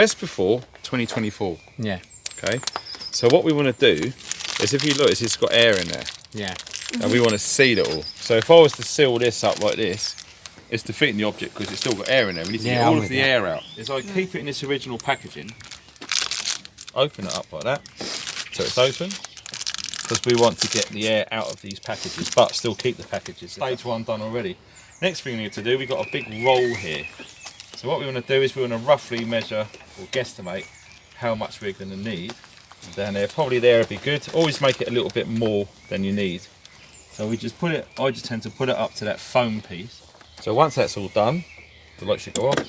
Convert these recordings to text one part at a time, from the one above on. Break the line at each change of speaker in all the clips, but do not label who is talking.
best before 2024.
Yeah.
Okay. So what we want to do is, if you look, it's got air in there.
Yeah.
And we want to seal it all. So if I was to seal this up like this, it's defeating the object because it's still got air in there. We need to get all of the air out. Is I keep it in this original packaging, open it up like that, so it's open, because we want to get the air out of these packages, but still keep the packages. Stage 1 done already. Next thing we need to do, we've got a big roll here. So what we want to do is we want to roughly measure or guesstimate how much we're going to need down there. Probably there would be good. Always make it a little bit more than you need. So we just put it, I just tend to put it up to that foam piece. So once that's all done, the light should go off,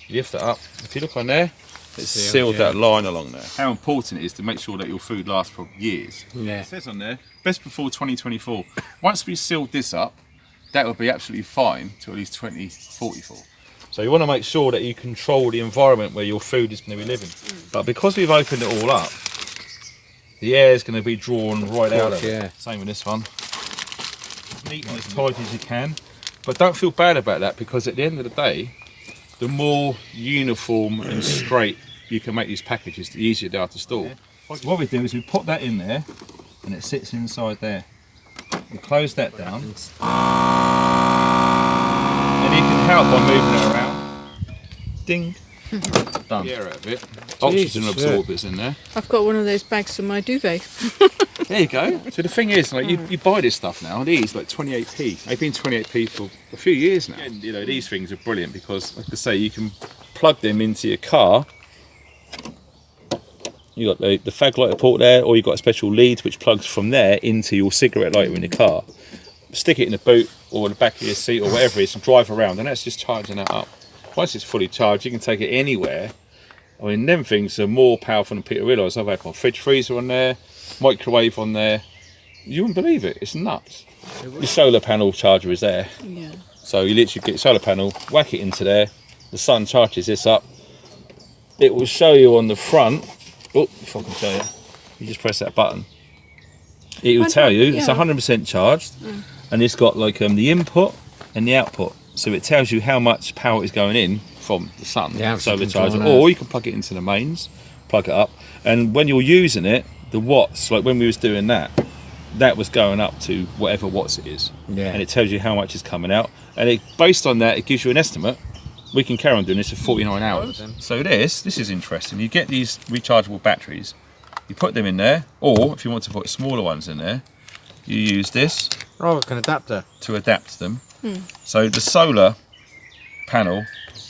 you lift it up. If you look on there, it's sealed that line along there. How important it is to make sure that your food lasts for years.
Yeah.
It says on there, best before 2024. Once we sealed this up, that would be absolutely fine to at least 2044. So you want to make sure that you control the environment where your food is going to be living. But because we've opened it all up, the air is going to be drawn right out of it. Same with this one. Neat and as tight as you can. But don't feel bad about that, because at the end of the day, the more uniform and straight you can make these packages, the easier they are to store. So what we do is we put that in there, and it sits inside there. We close that down, and you can help by moving it around. Ding. Done. The air out of it. Oxygen absorbers in there.
I've got one of those bags for my duvet.
There you go. So the thing is, like, you buy this stuff now, these like 28p. They've been 28p for a few years now. And, you know, these things are brilliant because, like I say, you can plug them into your car. You got the fag lighter port there, or you've got a special lead which plugs from there into your cigarette lighter in the car. Stick it in the boot or the back of your seat or whatever it is and drive around, and that's just charging that up. Once it's fully charged, you can take it anywhere. I mean, them things are more powerful than people realise. I've had my fridge freezer on there, microwave on there. You wouldn't believe it, it's nuts. Your solar panel charger is there.
Yeah.
So you literally get your solar panel, whack it into there, the sun charges this up. It will show you on the front, oh, if I can show you, you just press that button. It will tell you it's 100% charged, and it's got like the input and the output. So it tells you how much power is going in from the sun, solar charger, or you can plug it into the mains, plug it up, and when you're using it, the watts, like when we was doing that, that was going up to whatever watts it is, and it tells you how much is coming out, and based on that, it gives you an estimate. We can carry on doing this for 49 hours. So this is interesting. You get these rechargeable batteries, you put them in there, or if you want to put smaller ones in there, you use this.
Oh, like an adapter.
To adapt them. So the solar panel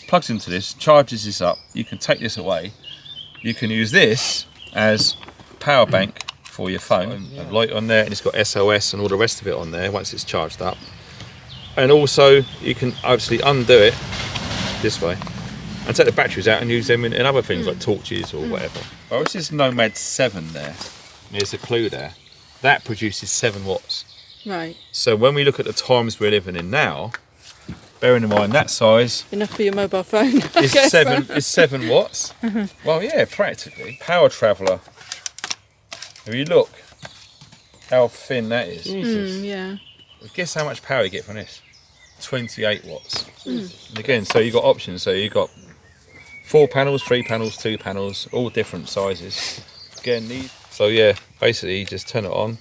plugs into this, charges this up. You can take this away. You can use this as power bank for your phone. A light on there, and it's got SOS and all the rest of it on there once it's charged up. And also you can obviously undo it this way and take the batteries out and use them in other things like torches or whatever. Oh, this is Nomad 7 there. There's a clue there. That produces 7 watts.
Right.
So when we look at the times we're living in now, bearing in mind that size,
enough for your mobile phone.
is 7 watts. Well, yeah, practically. Power Traveller. If you look how thin that is.
Yeah.
Guess how much power you get from this? 28 watts. And again, so you've got options. So you've got 4 panels, 3 panels, 2 panels, all different sizes. Again, so yeah, basically you just turn it on.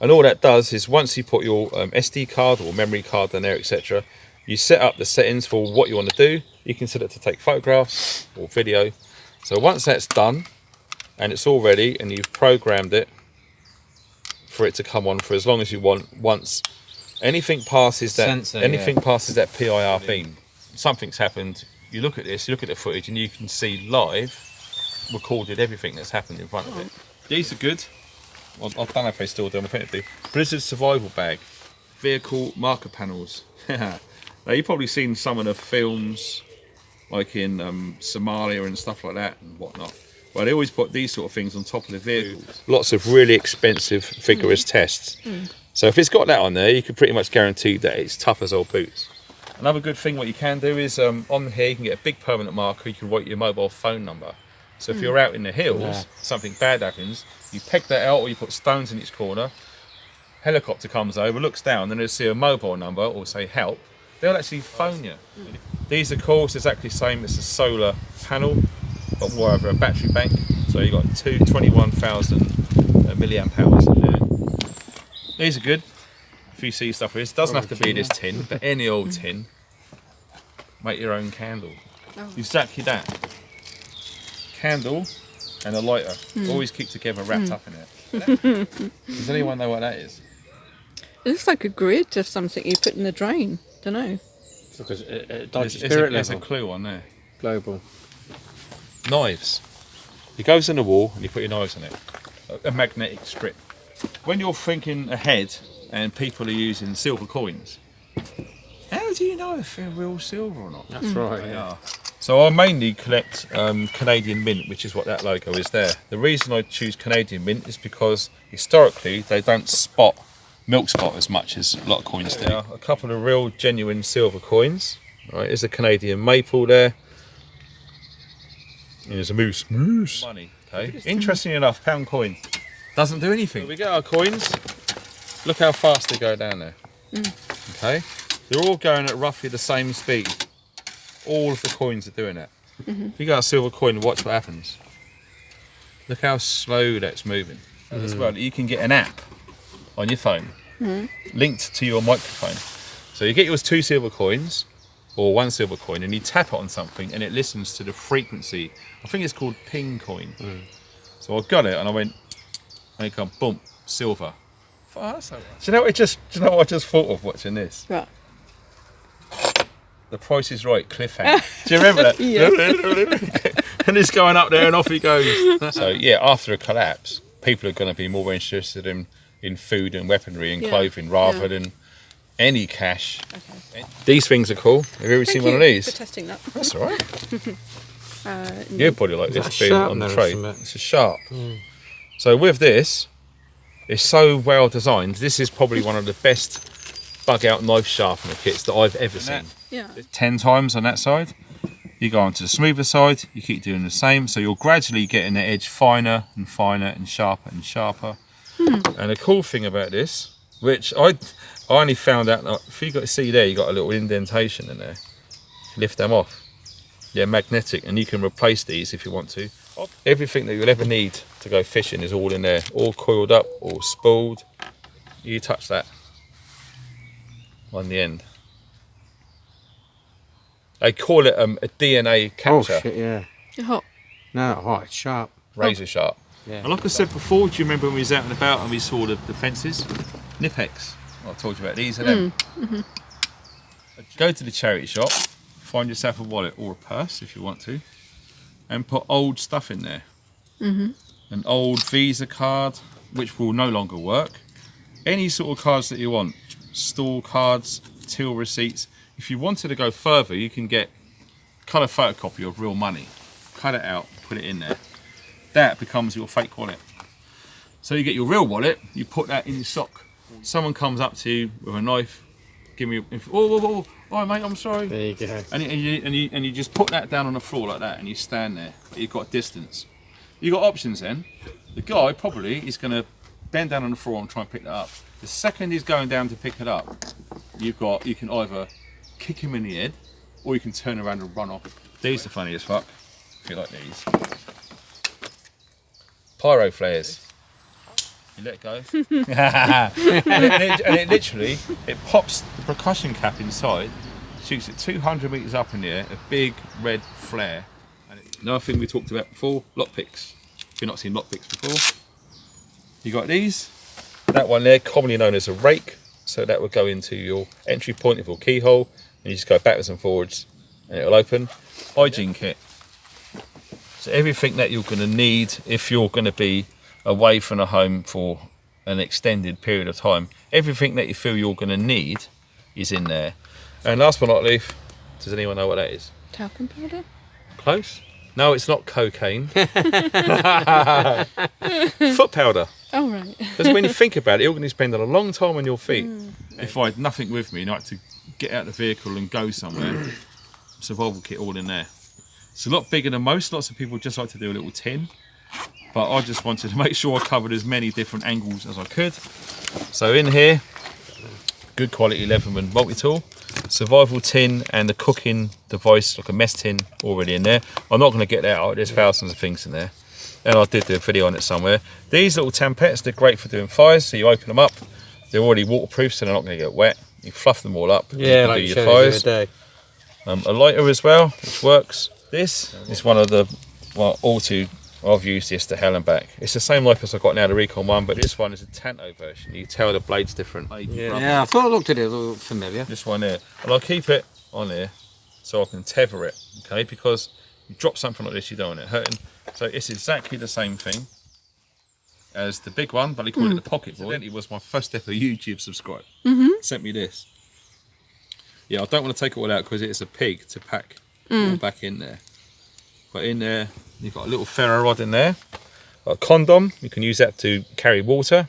And all that does is once you put your SD card or memory card in there, etc., you set up the settings for what you want to do. You can set it to take photographs or video. So once that's done and it's all ready and you've programmed it for it to come on for as long as you want, once anything passes that PIR beam, something's happened, you look at this, you look at the footage and you can see live recorded everything that's happened in front of it. These are good. I don't know if they still do them, I think they do. Blizzard survival bag, vehicle marker panels. Now you've probably seen some of the films like in Somalia and stuff like that and whatnot. Well, they always put these sort of things on top of the vehicles. Lots of really expensive, vigorous tests. So if it's got that on there, you can pretty much guarantee that it's tough as old boots. Another good thing what you can do is on here you can get a big permanent marker, you can write your mobile phone number. So if you're out in the hills, something bad happens, you peg that out or you put stones in each corner, helicopter comes over, looks down, then they'll see a mobile number or say help, they'll actually phone you. These of course exactly the same. It's a solar panel, but more over a battery bank. So you've got 21,000 milliamp hours in there. These are good. If you see stuff with this, doesn't have to be this tin, but any old tin. Make your own candle. Exactly that. Candle and a lighter. Always keep together, wrapped up in it. Does anyone know what that is?
It looks like a grid of something you put in the drain. Don't know.
Because it dodges spirit
There's a
level.
clue on there.
Global.
Knives. It goes in the wall and you put your knives on it. A magnetic strip. When you're thinking ahead and people are using silver coins, how do you know if they're real silver or not?
That's right.
They
Yeah.
are. So I mainly collect Canadian mint, which is what that logo is there. The reason I choose Canadian mint is because historically they don't spot milk spot as much as a lot of coins do. A couple of real genuine silver coins. Right, there's a Canadian maple there. And there's a moose. Money. Okay. Interestingly enough, pound coin doesn't do anything. So we get our coins. Look how fast they go down there. Okay. They're all going at roughly the same speed. All of the coins are doing that. If you got a silver coin, watch what happens. Look how slow that's moving. As well, you can get an app on your phone linked to your microphone. So you get yours 2 silver coins or 1 silver coin and you tap it on something and it listens to the frequency. I think it's called ping coin. So I got it and I went, and it come boom, silver. I thought, oh, that's all right. Do you know what I just thought of watching this?
Right.
The Price is Right cliffhanger. Do you remember that?
Yeah.
And it's going up there and off he goes. So yeah, after a collapse, people are going to be more interested in food and weaponry and clothing rather than any cash. Okay. These things are cool. Have you ever seen one of these?
For testing that.
That's all right. You'd probably like this being on the tray. It's a sharp. So with this, it's so well designed. This is probably one of the best bug out knife sharpener kits that I've ever seen.
Yeah.
10 times on that side. You go on to the smoother side, you keep doing the same, so you're gradually getting the edge finer and finer and sharper and sharper. And the cool thing about this, which I only found out, if you got to see there, you got a little indentation in there. Lift them off. They're magnetic, and you can replace these if you want to. Everything that you'll ever need to go fishing is all in there, all coiled up, all spooled. You touch that on the end. They call it a DNA capture.
Oh shit, yeah.
You're hot.
No, it's sharp.
Razor sharp.
Yeah.
And like I said before, do you remember when we was out and about and we saw the fences? Nipex. I told you about these are them. Go to the charity shop, find yourself a wallet or a purse if you want to, and put old stuff in there. An old Visa card, which will no longer work. Any sort of cards that you want. Store cards, till receipts. If you wanted to go further, you can get colour photocopy of real money. Cut it out, put it in there. That becomes your fake wallet. So you get your real wallet, you put that in your sock. Someone comes up to you with a knife, give me oh, right mate, I'm sorry.
There you go.
And you just put that down on the floor like that and you stand there. You've got distance. You've got options then. The guy probably is going to bend down on the floor and try and pick that up. The second he's going down to pick it up, you can either kick him in the head or you can turn around and run off. These are funny as fuck. If you like these. Pyro flares. You let go. and it literally, it pops the percussion cap inside, shoots it 200 metres up in the air, a big red flare. And another thing we talked about before, lockpicks. If you've not seen lockpicks before, you got these. That one there, commonly known as a rake. So that would go into your entry point of your keyhole, and you just go backwards and forwards, and it'll open. Hygiene kit. So everything that you're going to need if you're going to be away from a home for an extended period of time, everything that you feel you're going to need is in there. And last but not least, does anyone know what that is?
Talcum powder?
Close? No, it's not cocaine. Foot powder.
Oh, right.
Because when you think about it, you're going to spend a long time on your feet. If I had nothing with me and I had to get out of the vehicle and go somewhere, survival kit all in there. It's a lot bigger than most. Lots of people just like to do a little tin. But I just wanted to make sure I covered as many different angles as I could. So in here, good quality Leatherman multi-tool. survival tin and the cooking device, like a mess tin, already in there. I'm not going to get that out. There's thousands of things in there, and I did do a video on it somewhere. These little tampets, they're great for doing fires. So you open them up, they're already waterproof, so they're not going to get wet. You fluff them all up.
Yeah,
you
like
do
you
your
showed
fires.
us the other day.
A lighter as well, which works. This is one of the I've used this to hell and back. It's the same life as I got now, the Recon one, but this one is a Tanto version. You can tell the blade's different.
Yeah, I thought I looked at it, it looked familiar.
This one here, and I'll keep it on here so I can tether it, okay? Because you drop something like this, you don't want it hurting. So it's exactly the same thing as the big one, but they call it the Pocket Boy. It was my first ever YouTube subscriber. Sent me this. Yeah, I don't want to take it all out because it's a pig to pack all back in there. But in there, you've got a little ferro rod in there, a condom. You can use that to carry water.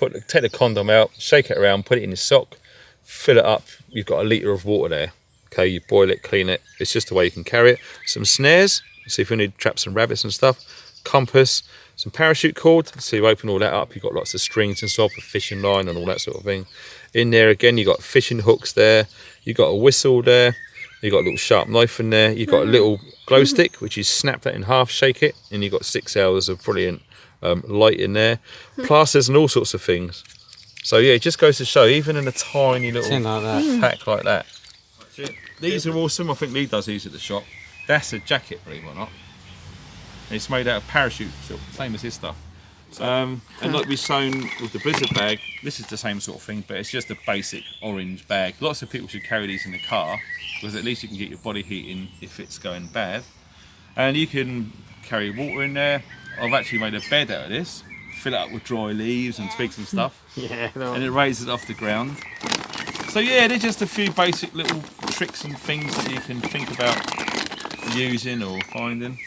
Take the condom out, shake it around, put it in your sock, fill it up. You've got a litre of water there. Okay, you boil it, clean it. It's just the way you can carry it. Some snares, so if you need to trap some rabbits and stuff. Compass, some parachute cord. So you open all that up. You've got lots of strings and stuff, a fishing line and all that sort of thing. In there again, you've got fishing hooks there. You've got a whistle there. You've got a little sharp knife in there. You've got a little glow stick, which you snap that in half, shake it, and you've got 6 hours of brilliant light in there. Plasters and all sorts of things. So yeah, it just goes to show, even in a tiny little pack like that. These are awesome. I think Lee does these at the shop. That's a jacket, believe it or not. It's made out of parachute, same as his stuff. And like we've shown with the Blizzard bag, this is the same sort of thing, but it's just a basic orange bag. Lots of people should carry these in the car because at least you can get your body heat in if it's going bad. And you can carry water in there. I've actually made a bed out of this, fill it up with dry leaves and twigs and stuff.
Yeah,
and it raises it off the ground. So yeah, there's just a few basic little tricks and things that you can think about using or finding.